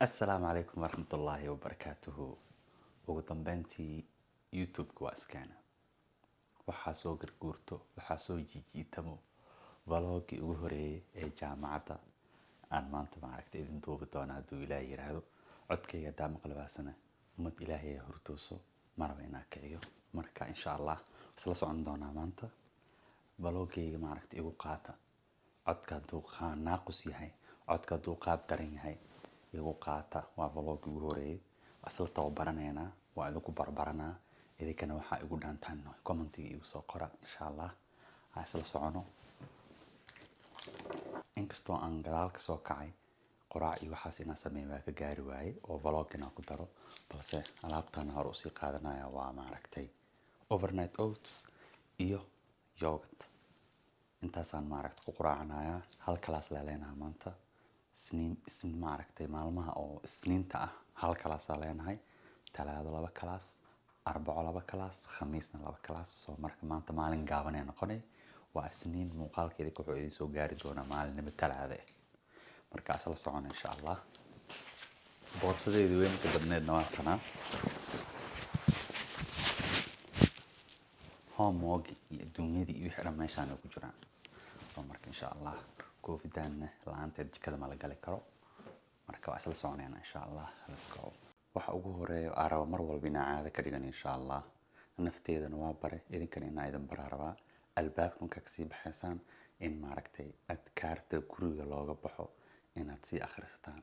السلام عليكم ورحمة الله وبركاته. ugu dambeyntii youtube-ka waa iskaana waxaa soo garguurto waxaa soo jijiitamo vlogii ugu horeeyay ee jaamacadda aan maanta maaragtay idin duubi doona hadduu ilaahay yiraahdo codkayga daa maqlabaasana ummad ilaahay hortooso maraba inaa kiciyo marka insha Allah isla socon doonaa maanta vlogayga maaragtay igu qaata codka hadduu naaqus yahay codka hadduu qaab daran yahay igu qaata waa vlog ugu horeeyay asal tababaranayna waa idinku barbaranaa idinkana waxaa igu dhaantaan commentiga igu soo qora insha Allah aan isla socono inkastoo aan gadaal ka soo kacay qoraac iyo waxaas inaan sameeyo waa ka gaari waayay oo vlog inaan ku daro balse alaabtaan hore u sii qaadanaya waa maaragtay overnight oats iyo yogurt intaasaan maaragtay ku quraacanaya hal kalaas leenahay maanta isniin maaragtay maalmaha oo isniinta ah hal kalaas leenahay talaado laba kalaas arbaco laba kalaas khamiisna laba kalaas soo marka maanta maalin gaaban ay noqonay waa isniin muuqaalkeeda wuxuu idin soo gaari doona maalinimo talaado marka asal socon insha Allah boorsadeedu weyn ka badneedna waa tanaa homework iyo dunyadii iyo wixii meeshaan ku jiraan soo marka insha Allah covidan laanteed jikada ma la gali karo marka waa isla soconayna insha Allah let's go waxa ugu horeeyo araba mar walba inaa caado ka dhigan insha Allah nafteedana waa bare idinkana inaa idin bararaba albaabkan ka sii baxaysan in maaragtay adkaarta guriga looga baxo inaad sii akhrisataan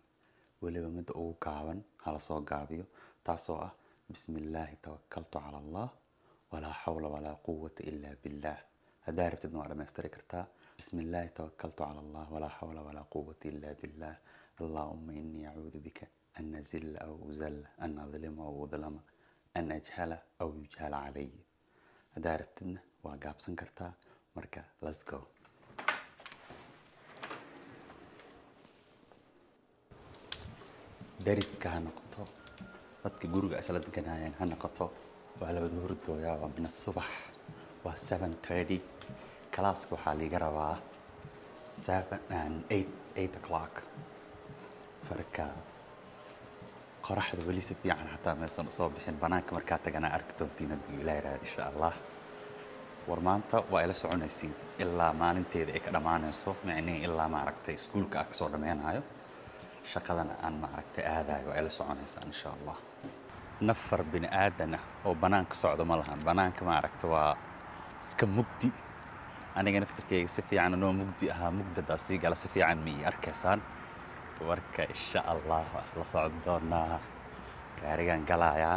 waliba mid ugu gaaban hala soo gaabiyo taasoo ah bismillah tawakkaltu ala Allah wala hawla wala quwwata illa billah hadaa rabtid waa dhameystiri kartaa bismillah tawakkaltu ala Allah wala hawla wala quwwata illa billah اللهم إني أعوذ بك أن نزل أو أزل أن أظلم أو أظلم أن أجهل أو يجهل علي هذا ربطنا وقاب سنكرتا مركا let's go دارس كهنقطة ضدك جورج أسألت كناين هنقطة وعلى بدور الدويا من الصبح و 7:30 كلاسك وحالي قربا 7 and 8 o'clock فركا qoraxda wali si fiican hataa meeshan soo bixin banaanka marka tagana arkatoontiina ilaahay insha Allah war maanta waa ila soconaysiin ilaa maalinteeda ay ka dhamaanayso macnii ilaa maaragtay iskuulka ka soo dhameenayo shaqadana aan maaragtay aadayo waa ila soconaysa insha Allah nafar bini aadana oo banaanka socdo ma lahan banaanka maaragtay waa iska mugdi aniga naftirkeyga si fiican oo mugdi ahaa mugdadaasi gala si fiican mi arkaysaan warka insha Allah asla socon doonaa gaarigan galaaya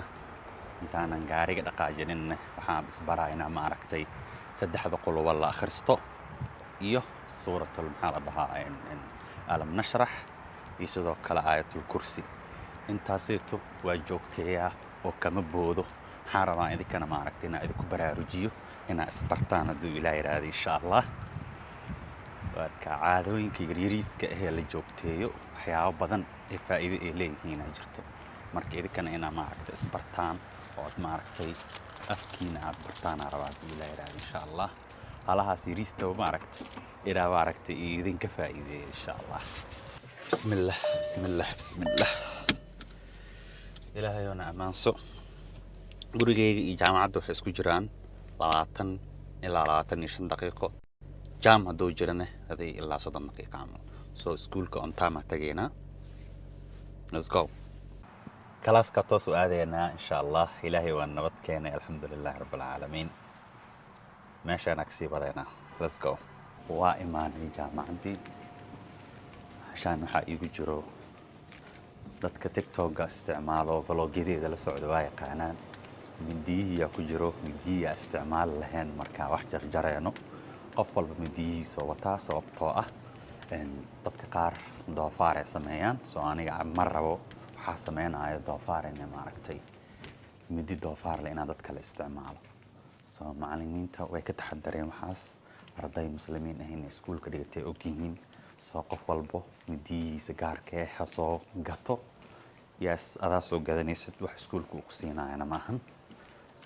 intaanan gaariga dhaqaajinin waxaan isbaraynaa maaragtay saddexda qolo wala akhristo iyo suuratul maxaa la dhahaa alam nashrah iyo sidoo kale aayatul kursi intaasito waa joogteeya oo kama boodo waxaan rabaa idinkana maaragtay inaan idinku baraarujiyo inaan isbartaan hadduu ilaahay yiraahdo insha Allah warka caadooyinka yaryariiska ah la joogteeyo waxyaabo badan ee faa'iido ay leeyihiin jirto marka idinkana inaa maaragtay isbartaan oo aad maaragtay afkiina aad bartaan rabaa ilaahay raad insha Allah halahaas yariista oo maaragtay ilaa maaragtay idinka faa'iideeyo insha Allah bismillah bismillah bismillah ilaahay ona amaanso gurigeyga iyo jaamacadda waxay isku jiraan 20 ilaa 25 daqiiqo جام هدو جرنه هذه إلا 30 دقيقة عمل so schoolك on time تجينا let's go كلاس كتوس وآذينا إن شاء الله إلهي والنبت كينا الحمد لله رب العالمين ماشي نكسي بدينا let's go وإيماني جامعتي عشان حقيقي بجرو dadka TikTok استعماله فلو جديد لسعود وايق عنان من دي يا كجرو من دي استعمال لهن مركا وحجر جريانو qof walba midihiisa wata sababtoo ah dadka qaar doofaar ay sameeyaan soo aniga ma rabo waxa sameeynaayo doofaar inay maaragtay midi doofaar la inaan dadka la isticmaalo soo macallimiinta way ka taxadareen waxaas arday muslimiin ah in iskuulka dhigtay og yihiin soo qof walba midihiisa gaarka ah soo gato yes adaa soo gadanaysid wax iskuulka uu siinaayna maahan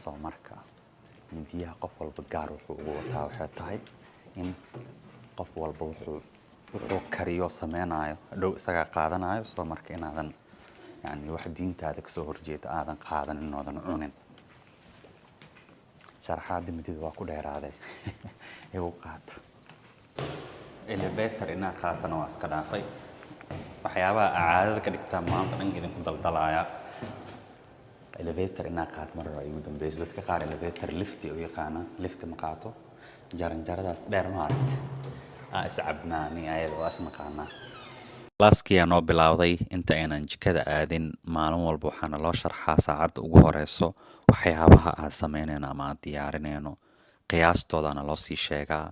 soo marka midiyaha qof walba gaar wuxuu ugu wataa waxay tahay in qof walba wuxuu kariyo sameeynayo dhow isaga qaadanayo soo marka inaadan يعني wax diintaada ka soo horjeeda aadan qaadanin oodan cunin sharaxaadii midida waa ku dheeraaday igu qaato elevator inaa qaatana waa iska dhaafay waxyaabaha caadada ka dhigtaa maanta dhan idinku daldalaaya elevator inaa qaato mar igu dambeysay dadka qaar elevator lifti u yaqaana lifti ma qaato jaranjaradaas dheer ma aragti iscabnaani ayada waa isnaqaanaa laaskii noo bilowday inta aynan jikada aadin maalin walba waxaana loo sharxaa saacadda ugu horeyso waxyaabaha aan sameynayno ama aan diyaarinayno qiyaastoodana loo sii sheegaa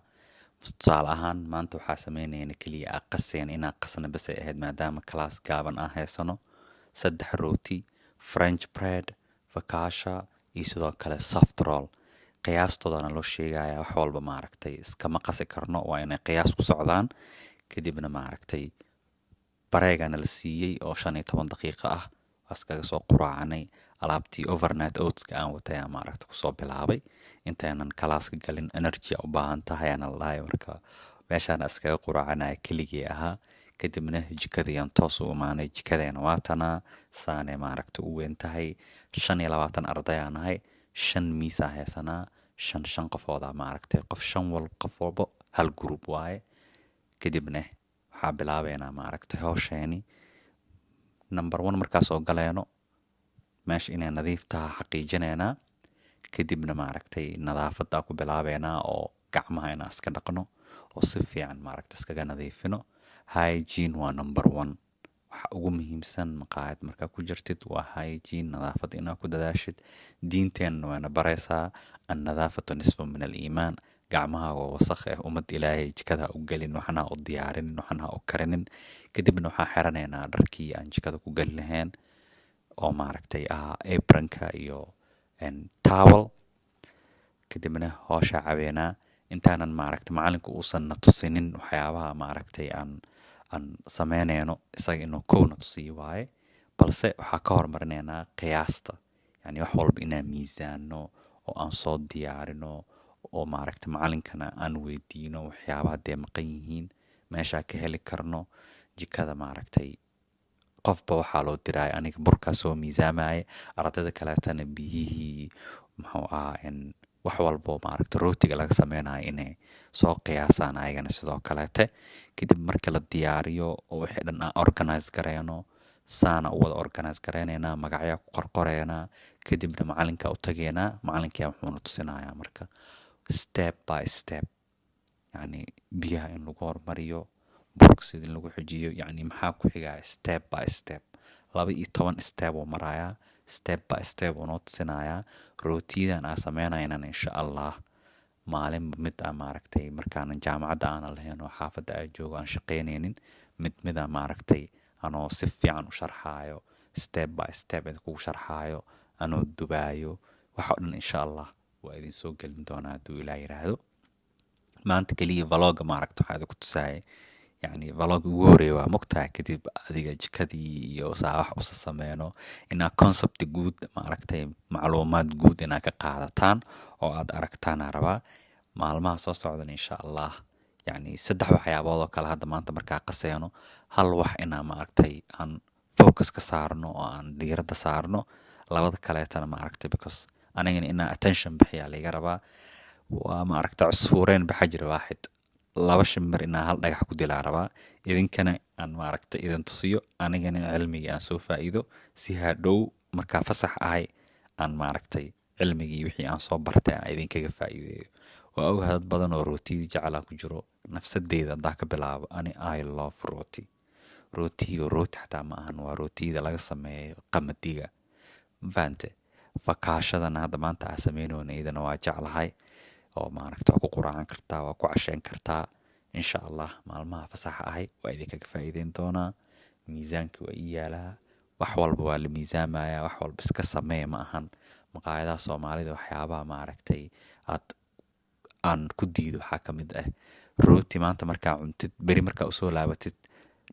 tusaale ahaan maanta waxaa sameynayna keliya qaseen inaa qasna bas ay ahayd maadaama kalaas gaaban aan haysano 3 rooti french bread fakaasha iyo sidoo kale soft roll qiyaastoodana loo sheegaya wax walba maaragtay iskama qasi karno waa inay qiyaas ku socdaan kadibna maaragtay bareegana la siiyey oo 15 daqiiqo ah askaga soo quraacanay alaabtii overnight oatska aan watay aan maaragtay kusoo bilaabay intaanan kalaaska galin energy u baahan tahay aan laay marka meeshaan askaga quraacanay keligii ahaa kadibna jikadii toos u imaanay jikadeena waatana saane maaragtay u weyn tahay 25 arday aan ahay 5 miis ah heesanaa 5 qofooda maaragtay qof walba hal group waaye kadibna waxaa bilaabeynaa maaragtay hawsheeni number 1 markaas oo galeeno meesha inay nadiif tahay xaqiijinaynaa kadibna maaragtay nadaafada ku bilaabeynaa oo gacmaha inaan iska dhaqno oo si fiican maaragtay iskaga nadiifino hygiene waa number 1 waxa ugu muhiimsan maqaayad markaa ku jirtid waa hygiene nadaafad inaad ku dadaashid diinteena waana baraysaa an-nadaafatu nisfu min al-iimaan gacmaha oo wasakh ah umad ilaahay jikada u galin waxna u diyaarin waxna u karinin kadibna waxaa xiranaynaa dharkii aan jikada ku gal lahayn oo maaragtay apronka iyo towel kadibna hoosha caweena intaanan maaragtay macalinku uusan na tusinin waxyaabaha maaragtay aan sameynayno isaga inuu koowna tusiyo waaye balse waxaa ka hormarinaynaa qiyaasta yani wax walba inaan miisaano oo aan soo diyaarino oo maaragtay macalinkana aan weydiino waxyaabaha dee maqan yihiin meeshaa ka heli karno jikada maaragtay qofba waxaa loo diray aniga burkaa soo miisaamaya ardayda kaleetana biyihii muxuu ahaa wax walbo maaragtay rootiga laga sameynayo inay soo qiyaasaan ayagana sidoo kaleete kadib marka la diyaariyo oo wixii dhan aan organize gareyno saana u wada organize gareynaynaa magacyaa ku qorqoreynaa kadibna macalinka u tageynaa macalinkaa wuxuuna tusinayaa marka step by step yani biyaha in lagu hormariyo burka sida in lagu xujiyo yani maxaa ku xigaa step by step 12 step oo maraya step by step oo tusinayaa rootidan aan sameynayna insha Allah maalin mid aan maaragtay markaan jaamacada aan lahayn oo xaafada ay joogo aan shaqeynaynin mid aan maaragtay anoo si fiican u sharxaayo step by step ku sharxaayo anoo dubaayo waxa dhan insha Allah waa idin soo gelin doonaa hadduu Ilaahay yiraahdo maanta kaliya vlog maaragtay waxaad ku tusaay يعني vlog ugu horeeya waa mogtahay kadib adiga jikadii iyo wax u sameyno inaa concept guud maaragtay macluumaad guud inaa ka qaadataan oo aad aragtaan rabaa maalmaha soo socdan insha Allah yani 3 waxyaabood oo kala hadda maanta markaa qaseeno hal wax inaa maaragtay aan focus ka saarno oo aan diiradda saarno labada kaleetana maaragtay because anigana inaa attention bixiya laga rabaa waa maaragtay cusfuureen baxajir waaxid 2 shimir inaa hal dhagax ku dilaa rabaa idinkana aan maaragtay idin tusiyo anigana cilmiga aan soo faa'iido si hadhow markaa fasax ahay aan maaragtay cilmigii wixii aan soo bartay aan idinkaga faa'iideeyo waa ogahay dad badan oo rootida jecel ku jiro nafsadeeda hadaa ka bilaabo ani I love rootiga rooti xataa ma ahan waa rootida laga sameeyo qamadiga mafahamte fakaashadana hadda maanta aan sameynayno iyadana waa jeclahay oo maaragtay ku quraacan kartaa waa ku casheyn kartaa insha Allah maalmaha fasaxa ahay waa idinkaga faa'iideyn doonaa miisaanka waa iyaalaa wax walba waa la miisaamaya wax walba iska sameey ma ahan maqaayadaha Soomaalida waxyaabaha maaragtay aan ku diido waxa kamid ah rooti maanta markaa cuntid bari markaa u soo laabatid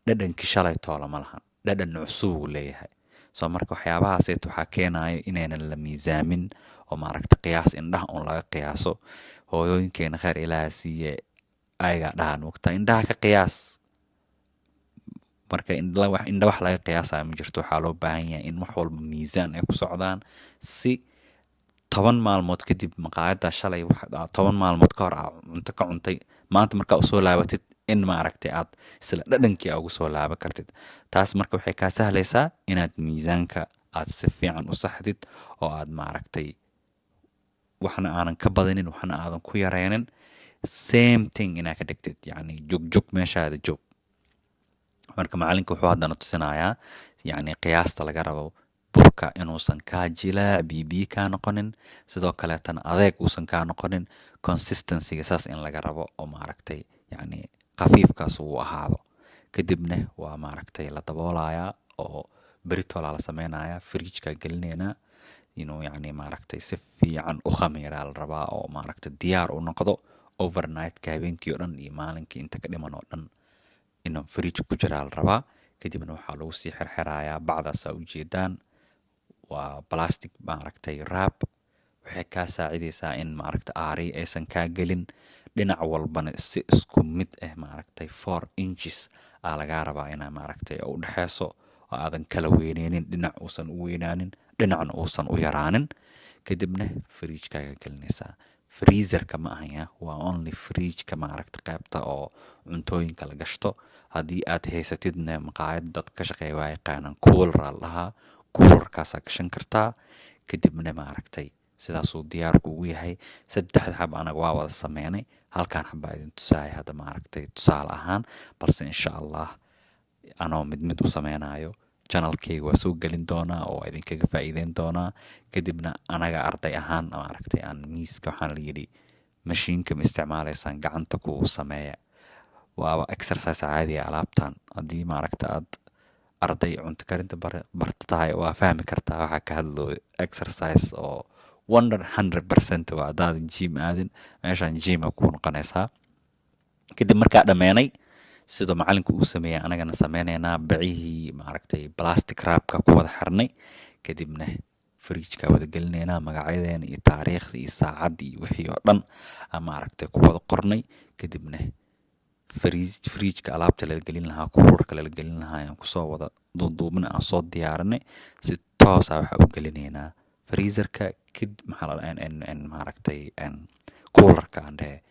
dhadhanki shalay toolo ma lahan dhadhan cusub leeyahay soo marka waxyaabahaas waxaa keenayo inaynan la miisaamin oo maaragtay qiyaas indhaha on laga qiyaaso hooyooyinkeena khayr Ilaahay siiye ayaga dhahan waqta indhaha ka qiyaas marka indha wax laga qiyaasaa ma jirto. Waxaa loo baahan yahay in wax walba miisaan ay ku socdaan, si 10 maalmood kadib maqaayadda shalay 10 maalmood ka hor aa cunto ka cuntay, maanta markaa u soo laabatid in maaragtay aad isla dhadhankii ugu soo laaban kartid. Taas marka waxay kaa sahlaysaa inaad miisaanka aad si fiican u saxdid, oo aad maaragtay waxna aanan ka badinin, waxna aadan ku yareynin, same thing inaad ka dhigtid, yacni joog meeshaada joog. marka macalinka wuxuu haddana tusinayaa yacni qiyaasta laga rabo burka inuusan kaa jilaac biyo kaa noqonin, sidoo kaleetana adeeg uusan kaa noqonin, consistencyga saas in laga rabo oo maaragtay yacni khafiifkaas uu ahaado. kadibna waa maaragtay la daboolayaa oo beritolaa la sameynayaa, fridge-ka gelinaynaa inuu yacni maaragtay si fiican u khamiiraa la rabaa, oo maaragtay diyaar u noqdo overnight-ka habeenkii oo dhan iyo maalinkii inta ka dhiman oo dhan inuu fridge ku jiraa la rabaa. kadibna waxaa lagu sii xirxirayaa bacdaasaa ujeedaan, waa plastic maaragtay wrap. waxay kaa saacidaysaa in maaragtay aari aysan kaa gelin, dhinac walbana si isku mid ah maaragtay 4 inches aa lagaa rabaa inaa maaragtay u dhexeyso, oo aadan kala weyneynin, dhinac uusan u weynaanin, dhinacna uusan u yaraanin. kadibna fridge-kaaga gelinaysaa. freezerka ma ahaya, waa only fridge-ka maaragtay qaybta oo cuntooyinka la gashto. haddii aad haysatidna maqaayad dad ka shaqeeya waa yaqaanaan cooler lahaa, coolerkaasaa gashan kartaa. kadibna maaragtay sidaasuu diyaar kuugu yahay. 3 xab anaga waa wada sameynay, halkaan xabaa idin tusaaya hadda maaragtay tusaale ahaan, balse insha allah anoo mid u sameynayo channelkeyga waa soo gelin doonaa oo idinkaga faa'iideyn doonaa. kadibna anaga arday ahaan maaragtay aan miiska waxaan la yidhi mashiinka ma isticmaalaysaan, gacanta ku sameeya, waaba exercise caadiya alaabtan. haddii maaragta aad arday cunto karinta barta tahay waa fahmi kartaa waxaa ka hadlo exercise oo 100% waa hadaadan gym aadin, meeshaan gym ku noqonaysaa. kadib markaa dhameenay sidoo macalinku uu sameeyay anagana sameynaynaa, bacihii maaragtay plastic wrap-ka ku wada xirnay. kadibna fridge-ka wada gelinaynaa, magacyadeena iyo taariikhda iyo saacadda iyo wixii oo dhan aan maaragtay ku wada qornay. kadibna fridge-ka alaabta lala gelin lahaa, coolerka lala gelin lahaa ayaan kusoo wada duuduubna aan soo diyaarinay. si toosa waxaa u gelinaynaa freezerka, maaragtay coolerka aan dhehe.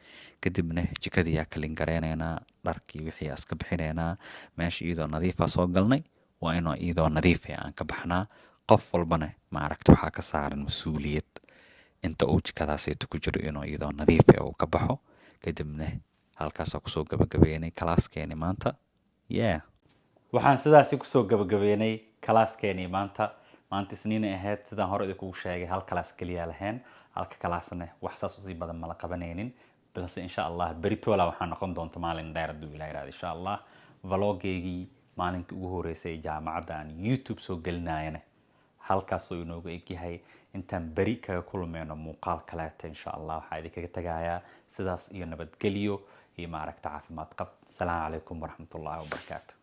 kadibna jikadii yaa kalin gareynaynaa, dharkii wixii aa iska bixinaynaa. meesha iyadoo nadiifa soo galnay, waa inuu iyadoo nadiifa aan ka baxnaa. qof walbana maaragta waxaa ka saaran mas-uuliyad inta uu jikadaasayto ku jiro inuu iyadoo nadiifa uu ka baxo. kadibna halkaasaa kusoo gabagabeynay kalaaskeeni maanta. waxaan sidaasi kusoo gabagabeynay kalaaskeeni maanta isniinay ahayd. sidaan hore idinkugu sheegay hal kalaas keliya lahayn, halka kalaasna wax saas usii badan mala qabanaynin, balse insha allah beritola waxaa noqon doonta maalin dheer hadduu ilaa yidhahdo insha allah. vloggeygii maalinkii ugu horeysay jaamacadda aan youtube soo gelinayana halkaasoo inoogu egyahay. intaan beri kaga kulmeyno muuqaal kaleeta insha allah waxaa idinkaga tagayaa sidaas iyo nabadgelyo iyo maaragta caafimaad qab. asalaamu calaykum waraxmatullaahi wabarakaatu.